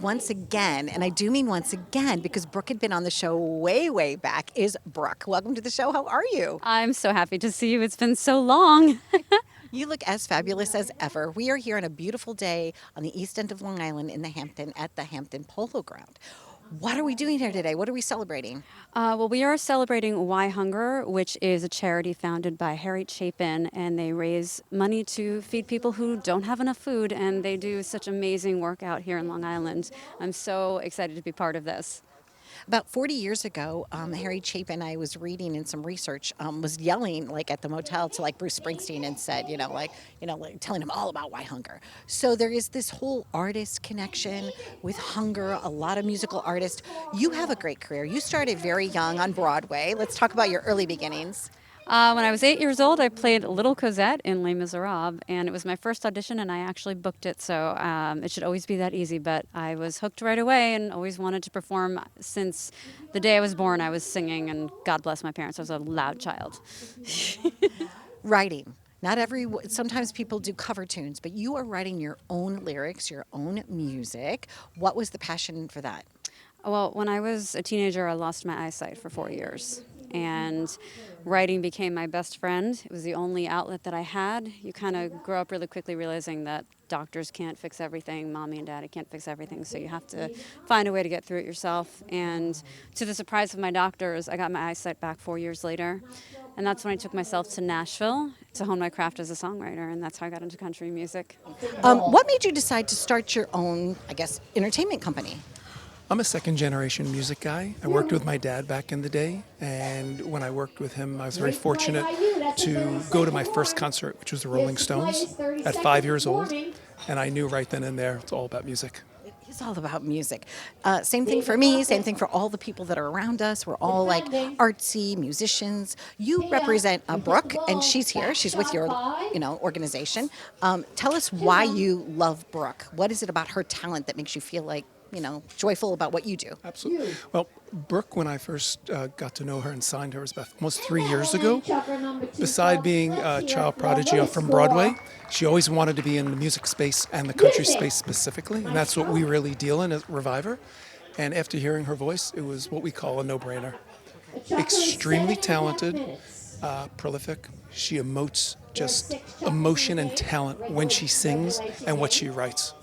once again, and I do mean once again because Brooke had been on the show way, way back, is Brooke. Welcome to the show. How are you? I'm so happy to see you. It's been so long. You look as fabulous as ever. We are here on a beautiful day on the east end of Long Island in the Hampton at the Hampton Polo Ground. What are we doing here today? What are we celebrating? Well, we are celebrating Why Hunger, which is a charity founded by Harry Chapin, and they raise money to feed people who don't have enough food, and they do such amazing work out here in Long Island. I'm so excited to be part of this. About 40 years ago, Harry Chapin, I was reading in some research, was yelling like at the motel to like Bruce Springsteen and said, like telling him all about why hunger. So there is this whole artist connection with hunger, a lot of musical artists. You have a great career. You started very young on Broadway. Let's talk about your early beginnings. When I was 8 years old, I played Little Cosette in Les Miserables, and it was my first audition, and I actually booked it, so it should always be that easy. But I was hooked right away and always wanted to perform. Since the day I was born, I was singing, and God bless my parents, I was a loud child. Writing. Sometimes people do cover tunes, but you are writing your own lyrics, your own music. What was the passion for that? Well, when I was a teenager, I lost my eyesight for 4 years. And writing became my best friend. It was the only outlet that I had. You kind of grow up really quickly realizing that doctors can't fix everything, mommy and daddy can't fix everything, so you have to find a way to get through it yourself. And to the surprise of my doctors, I got my eyesight back 4 years later. And that's when I took myself to Nashville to hone my craft as a songwriter, and that's how I got into country music. What made you decide to start your own, entertainment company? I'm a second-generation music guy. I worked with my dad back in the day, and when I worked with him, I was very fortunate to go to my first concert, which was the Rolling Stones, at 5 years old, and I knew right then and there it's all about music. It's all about music. Same thing for me, same thing for all the people that are around us. We're all like artsy musicians. You represent Brooke, and she's here. She's with your, organization. Tell us why you love Brooke. What is it about her talent that makes you feel like, joyful about what you do? Absolutely. Well, Brooke, when I first got to know her and signed her, was about almost 3 years ago. Beside being a child prodigy from Broadway, she always wanted to be in the music space and the country space specifically, and that's what we really deal in at Reviver. And after hearing her voice, it was what we call a no-brainer. Extremely talented, prolific. She emotes just emotion and talent when she sings and what she writes.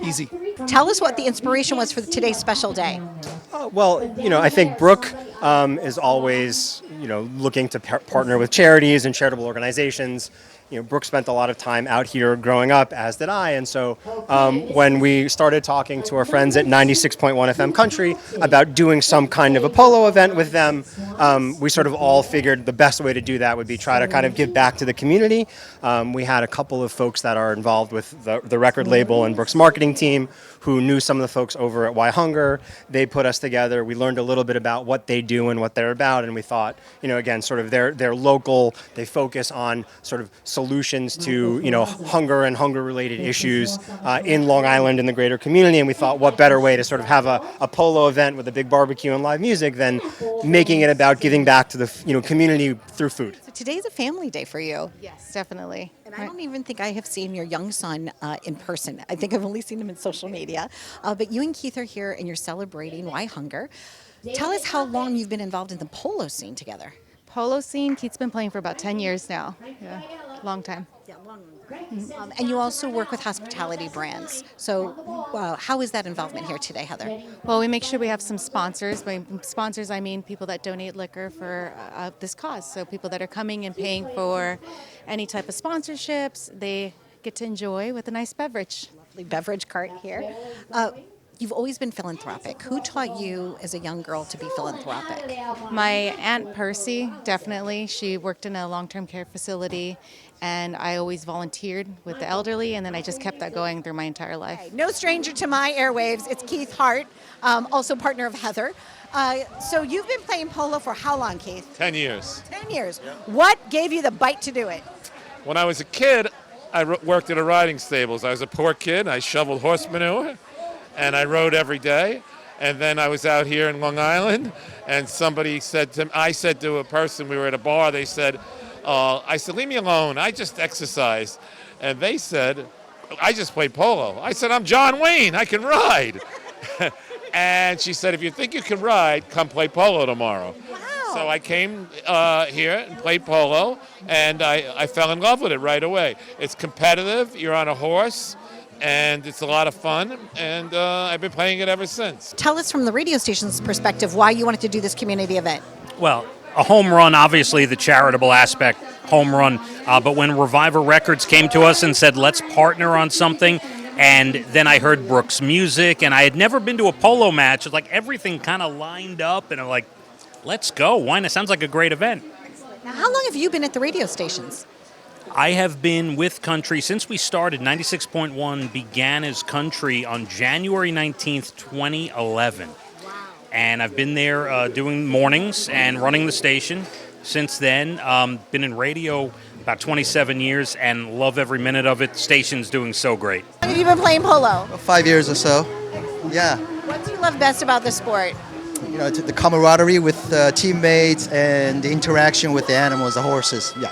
Easy. Tell us what the inspiration was for today's special day. I think Brooke is always, looking to partner with charities and charitable organizations. Brooke spent a lot of time out here growing up, as did I. And so when we started talking to our friends at 96.1 FM Country about doing some kind of a polo event with them, we sort of all figured the best way to do that would be try to kind of give back to the community. We had a couple of folks that are involved with the record label and Brooke's marketing team who knew some of the folks over at Why Hunger. They put us together. We learned a little bit about what they do and what they're about. And we thought, again, sort of they're local. They focus on sort of solutions to, hunger and hunger-related issues in Long Island and the greater community. And we thought, what better way to sort of have a polo event with a big barbecue and live music than making it about giving back to the, community through food. So today's a family day for you. Yes, definitely. And I don't even think I have seen your young son in person. I think I've only seen him in social media. But you and Keith are here and you're celebrating Why Hunger. Tell us how long you've been involved in the polo scene together. Polo scene, Keith's been playing for about 10 years now. Yeah, long time. Yeah, long. And you also work with hospitality brands. So how is that involvement here today, Heather? Well, we make sure we have some sponsors. By sponsors, I mean people that donate liquor for this cause. So people that are coming and paying for any type of sponsorships, they get to enjoy with a nice beverage. Lovely beverage cart here. You've always been philanthropic. Who taught you as a young girl to be philanthropic? My Aunt Percy, definitely. She worked in a long-term care facility, and I always volunteered with the elderly, and then I just kept that going through my entire life. No stranger to my airwaves. It's Keith Hart, also partner of Heather. So you've been playing polo for how long, Keith? 10 years. 10 years. What gave you the bite to do it? When I was a kid, I worked at a riding stables. I was a poor kid. I shoveled horse manure, and I rode every day. And then I was out here in Long Island, and I said to a person, we were at a bar, they said, I said, leave me alone. I just exercise. And they said, I just play polo. I said, I'm John Wayne. I can ride. And she said, if you think you can ride, come play polo tomorrow. Wow. So I came here and played polo, and I fell in love with it right away. It's competitive. You're on a horse, and it's a lot of fun, and I've been playing it ever since. Tell us from the radio station's perspective why you wanted to do this community event. Well, a home run, obviously the charitable aspect, home run. But when Reviver Records came to us and said, let's partner on something, and then I heard Brooke's music, and I had never been to a polo match. It's like everything kind of lined up, and I'm like, let's go. Why not? Sounds like a great event. Now, how long have you been at the radio stations? I have been with Country since we started. 96.1 began as Country on January 19th, 2011. And I've been there doing mornings and running the station since then. Been in radio about 27 years and love every minute of it. The station's doing so great. How long have you been playing polo? 5 years or so. Yeah. What do you love best about the sport? You know, the camaraderie with teammates and the interaction with the animals, the horses. Yeah.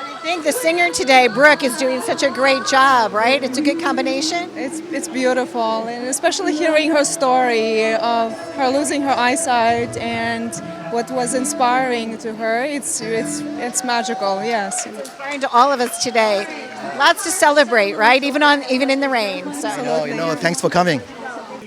I think the singer today, Brooke, is doing such a great job, right? It's a good combination. It's beautiful, and especially hearing her story of her losing her eyesight and what was inspiring to her. It's magical. Yes. It's inspiring to all of us today. Lots to celebrate, right? Even in the rain. So, Thanks for coming.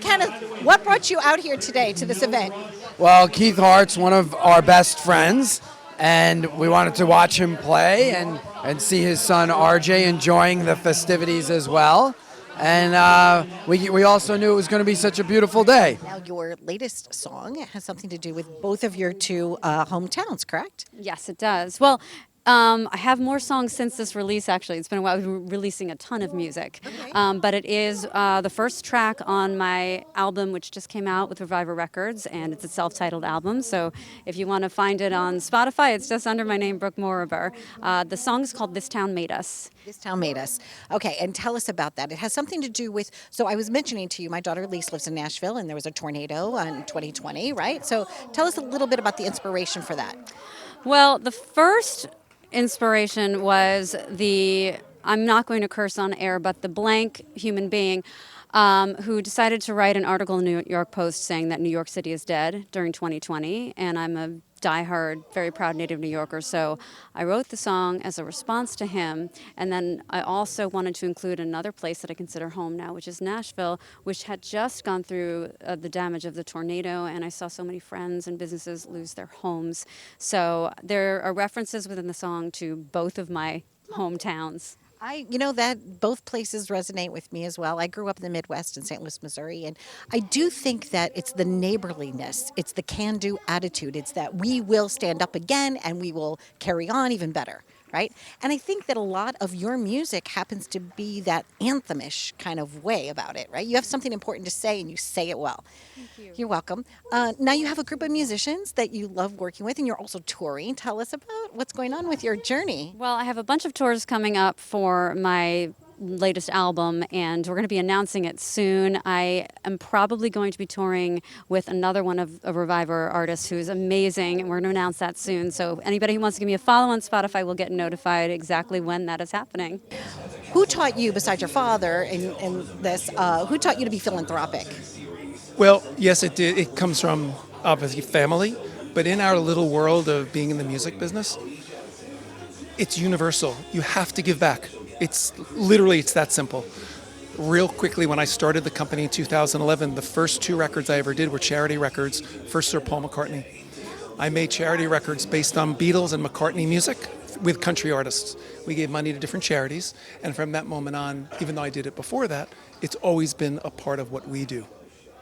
Kenneth, what brought you out here today to this event? Well, Keith Hart's one of our best friends, and we wanted to watch him play and see his son RJ enjoying the festivities as well. And we also knew it was going to be such a beautiful day. Now, your latest song has something to do with both of your two hometowns, correct? Yes, it does. Well, I have more songs since this release, actually. It's been a while. We've been releasing a ton of music. Okay. But it is the first track on my album, which just came out with Reviver Records, and it's a self-titled album. So if you want to find it on Spotify, it's just under my name, Brooke Moriber. The song is called This Town Made Us. This Town Made Us. Okay, and tell us about that. It has something to do with, so I was mentioning to you, my daughter Lise lives in Nashville, and there was a tornado in 2020, right? So tell us a little bit about the inspiration for that. Well, the first inspiration was I'm not going to curse on air, but the blank human being who decided to write an article in the New York Post saying that New York City is dead during 2020, and I'm a diehard, very proud native New Yorker, so I wrote the song as a response to him, and then I also wanted to include another place that I consider home now, which is Nashville, which had just gone through the damage of the tornado, and I saw so many friends and businesses lose their homes. So there are references within the song to both of my hometowns. That both places resonate with me as well. I grew up in the Midwest in St. Louis, Missouri, and I do think that it's the neighborliness, it's the can-do attitude, it's that we will stand up again and we will carry on even better, right? And I think that a lot of your music happens to be that anthemish kind of way about it, right? You have something important to say and you say it well. Thank you. You're welcome. Now you have a group of musicians that you love working with, and you're also touring. Tell us about what's going on with your journey. Well, I have a bunch of tours coming up for my latest album, and we're going to be announcing it soon. I am probably going to be touring with another one of a Reviver artist who's amazing, and we're going to announce that soon. So anybody who wants to give me a follow on Spotify will get notified exactly when that is happening. Who taught you, besides your father in this, who taught you to be philanthropic? Well, yes, it did. It comes from obviously family, but in our little world of being in the music business, it's universal. You have to give back. It's that simple. Real quickly, when I started the company in 2011, the first two records I ever did were charity records for Sir Paul McCartney. I made charity records based on Beatles and McCartney music with country artists. We gave money to different charities, and from that moment on, even though I did it before that, it's always been a part of what we do.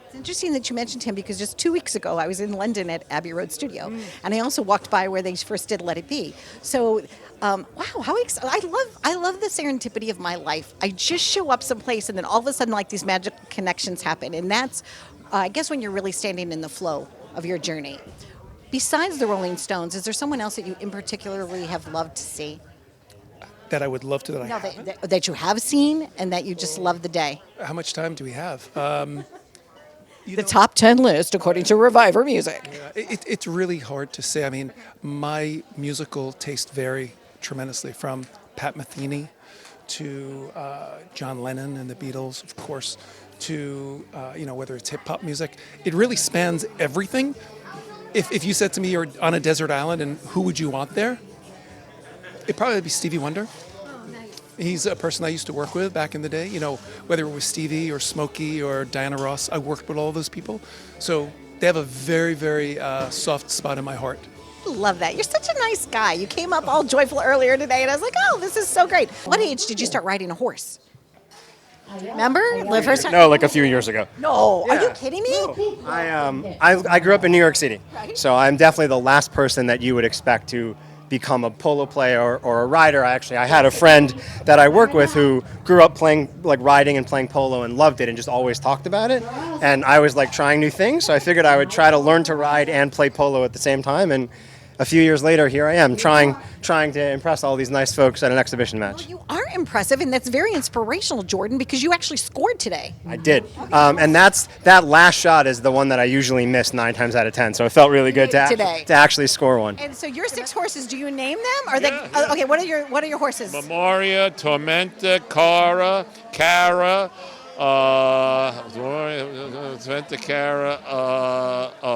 It's interesting that you mentioned him, because just 2 weeks ago I was in London at Abbey Road Studio, and I also walked by where they first did Let It Be. So, wow, how I love the serendipity of my life. I just show up someplace, and then all of a sudden, like, these magic connections happen, and that's, I guess, when you're really standing in the flow of your journey. Besides the Rolling Stones, is there someone else that you in particularly have loved to see? That I would love to, That you have seen, and that you just love the day? How much time do we have? The top 10 list according to Reviver Music. It's really hard to say. I mean, my musical taste vary tremendously, from Pat Metheny to John Lennon and the Beatles, of course, to, whether it's hip hop music. It really spans everything. If you said to me you're on a desert island and who would you want there? It'd probably be Stevie Wonder. He's a person I used to work with back in the day. Whether it was Stevie or Smokey or Diana Ross, I worked with all those people. So they have a very, very soft spot in my heart. Love that. You're such a nice guy. You came up all joyful earlier today, and I was like, oh, this is so great. What age did you start riding a horse? Remember the first time? No, like a few years ago. No, are you kidding me? I grew up in New York City, so I'm definitely the last person that you would expect to become a polo player or a rider. I had a friend that I work with who grew up riding and playing polo and loved it and just always talked about it. And I was trying new things, so I figured I would try to learn to ride and play polo at the same time. And a few years later, here I am trying to impress all these nice folks at an exhibition match. Well, you are impressive, and that's very inspirational, Jordan, because you actually scored today. I did. And that last shot is the one that I usually miss 9 times out of 10. So it felt really good to actually score one. And so your 6 horses, do you name them? Are they okay? What are your horses? Memoria, Tormenta, Cara,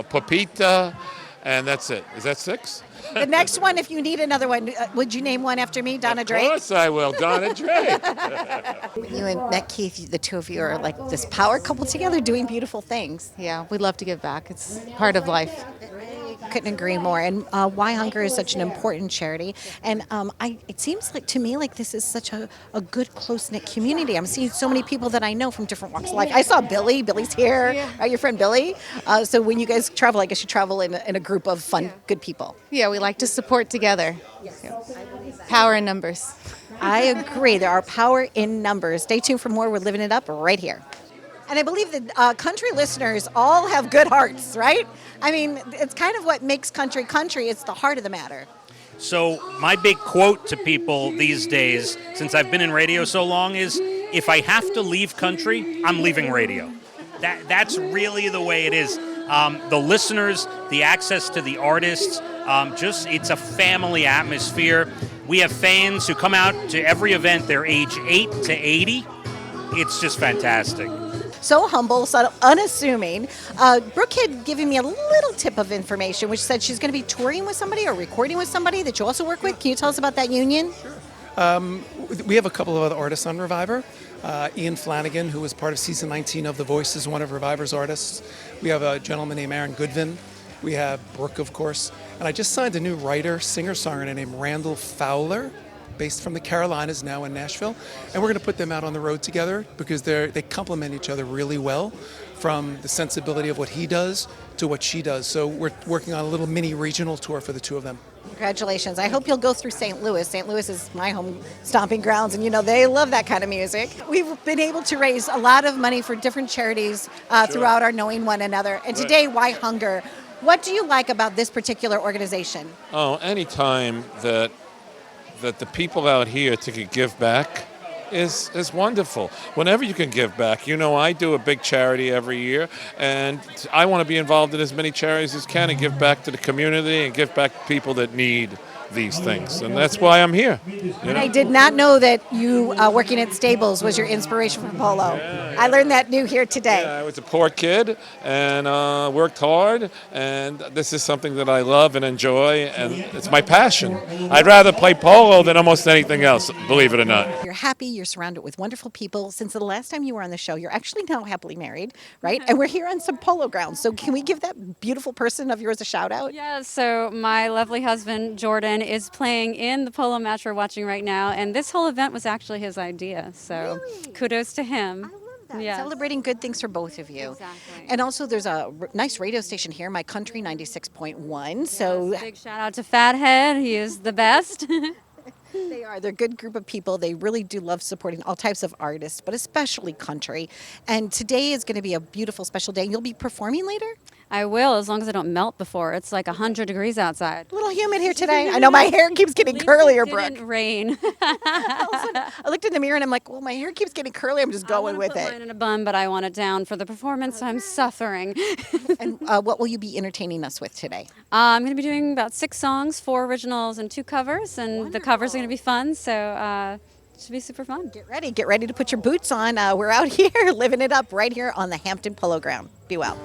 Pepita, and that's it. Is that 6? The next one, if you need another one, would you name one after me, Donna Drake? Of course I will, Donna Drake. You and Matt Keith, the two of you are like this power couple together doing beautiful things. Yeah, we love to give back. It's part of life. Couldn't agree more. And Why Hunger is such an important charity. And it seems like to me like this is such a good, close-knit community. I'm seeing so many people that I know from different walks of life. I saw Billy. Billy's here. Yeah. Your friend Billy. So when you guys travel, I guess you travel in a group of fun, good people. Yeah, we like to support together. Yes. Power in numbers. I agree. There are power in numbers. Stay tuned for more. We're living it up right here. And I believe that country listeners all have good hearts, right? I mean, it's kind of what makes country country. It's the heart of the matter. So my big quote to people these days, since I've been in radio so long, is if I have to leave country, I'm leaving radio. That's really the way it is. The listeners, the access to the artists, it's a family atmosphere. We have fans who come out to every event. They're age 8 to 80. It's just fantastic. So humble, so unassuming. Brooke had given me a little tip of information, which said she's going to be touring with somebody or recording with somebody that you also work with. Can you tell us about that union? Sure. We have a couple of other artists on Reviver. Ian Flanagan, who was part of season 19 of The Voice, is one of Reviver's artists. We have a gentleman named Aaron Goodvin. We have Brooke, of course. And I just signed a new writer, singer-songwriter named Randall Fowler, based from the Carolinas, now in Nashville. And we're going to put them out on the road together because they complement each other really well, from the sensibility of what he does to what she does. So we're working on a little mini regional tour for the two of them. Congratulations. I hope you'll go through St. Louis. St. Louis is my home stomping grounds, and they love that kind of music. We've been able to raise a lot of money for different charities throughout our knowing one another. And today, Why Hunger? What do you like about this particular organization? Oh, anytime that the people out here to give back is wonderful. Whenever you can give back. I do a big charity every year, and I want to be involved in as many charities as can and give back to the community and give back to people that need these things. And that's why I'm here. And I did not know that you working at Stables was your inspiration for Polo. I learned that new here today. Yeah, I was a poor kid and worked hard, and this is something that I love and enjoy, and it's my passion. I'd rather play polo than almost anything else, believe it or not. You're happy, you're surrounded with wonderful people. Since the last time you were on the show, you're actually now happily married, right? And we're here on some polo grounds. So can we give that beautiful person of yours a shout out? Yeah, so my lovely husband, Jordan, is playing in the polo match we're watching right now, and this whole event was actually his idea, so kudos to him. Yes. Celebrating good things for both of you. Exactly. And also there's a nice radio station here, My Country 96.1. So big shout out to Phathead. He is the best. They are. They're a good group of people. They really do love supporting all types of artists, but especially country. And today is going to be a beautiful, special day. You'll be performing later? I will, as long as I don't melt before. It's like 100 degrees outside. A little humid here today. I know my hair keeps getting curlier, Brooke. It didn't rain. I looked in the mirror and I'm like, well, my hair keeps getting curly. I'm just going with I it. mine in a bun, but I want it down for the performance. So I'm suffering. And what will you be entertaining us with today? I'm going to be doing about 6 songs, 4 originals and 2 covers, and the covers are going to be fun. So Should be super fun. Get ready to put your boots on. We're out here living it up right here on the Hampton Polo Ground. Be well.